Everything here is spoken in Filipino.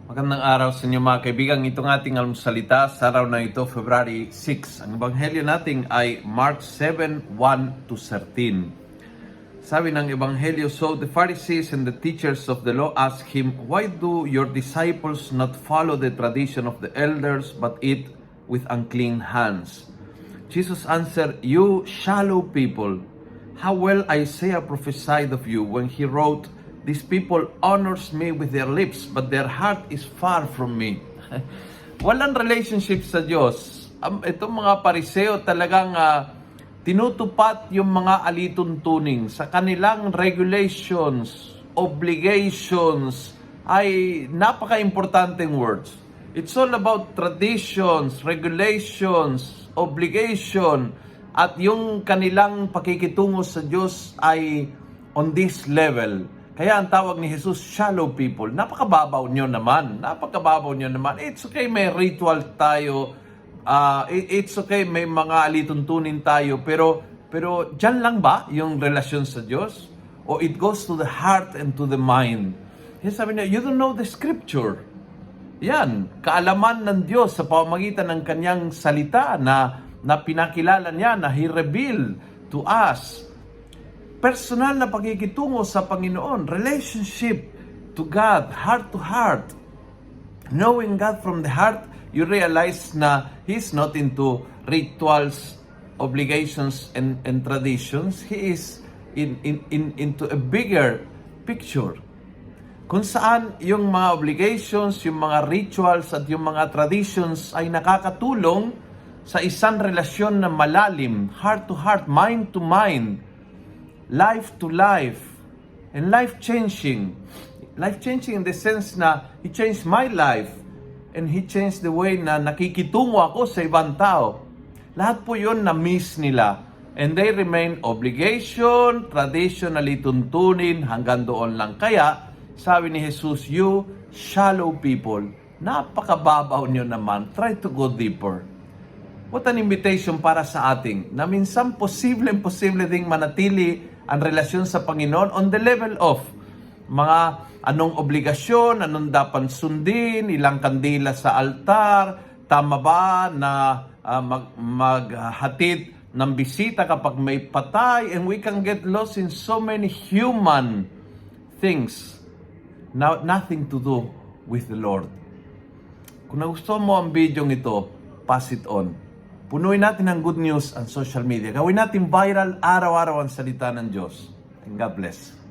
Magandang araw sa inyo mga kaibigan. Itong ating almusalita sa araw na ito, February 6. Ang ebanghelyo natin ay Mark 7:1-13. Sabi ng ebanghelyo, "So the Pharisees and the teachers of the law asked him, 'Why do your disciples not follow the tradition of the elders but eat with unclean hands?' Jesus answered, 'You shallow people, how well Isaiah prophesied of you when he wrote, "These people honors me with their lips, but their heart is far from me." Walang relationship sa Diyos. Itong mga pariseo talagang tinutupad yung mga alituntuning sa kanilang regulations, obligations, ay napaka-importanting words. It's all about traditions, regulations, obligation, at yung kanilang pakikitungo sa Diyos ay on this level. Kaya ang tawag ni Jesus, shallow people. Napakababaw nyo naman. It's okay, may ritual tayo. It's okay, may mga alituntunin tayo. Pero dyan lang ba yung relasyon sa Diyos? O it goes to the heart and to the mind? Yan sabi niya, you don't know the scripture. Yan, kaalaman ng Diyos sa pamamagitan ng kanyang salita na pinakilala niya, na He revealed to us. Personal na pagkikitungo sa Panginoon, relationship to God, heart to heart. Knowing God from the heart, you realize na He's not into rituals, obligations, and traditions. He is into a bigger picture. Kung saan yung mga obligations, yung mga rituals, at yung mga traditions ay nakakatulong sa isang relasyon na malalim, heart to heart, mind to mind, life to life, and life-changing. Life-changing in the sense na He changed my life and He changed the way na nakikitungo ako sa ibang tao. Lahat po yun na-miss nila. And they remain obligation, traditionally tuntunin, hanggang doon lang. Kaya, sabi ni Jesus, you shallow people, napakababaw nyo naman. Try to go deeper. What an invitation para sa ating na minsan posible ding manatili ang relasyon sa Panginoon on the level of mga anong obligasyon, anong dapat sundin, ilang kandila sa altar, tama ba na maghatid ng bisita kapag may patay, and we can get lost in so many human things, now nothing to do with the Lord. Kung nagustuhan mo ang video ito, pass it on. Punuin natin ng good news ang social media. Gawin natin viral araw-araw ang salita ng Diyos. And God bless.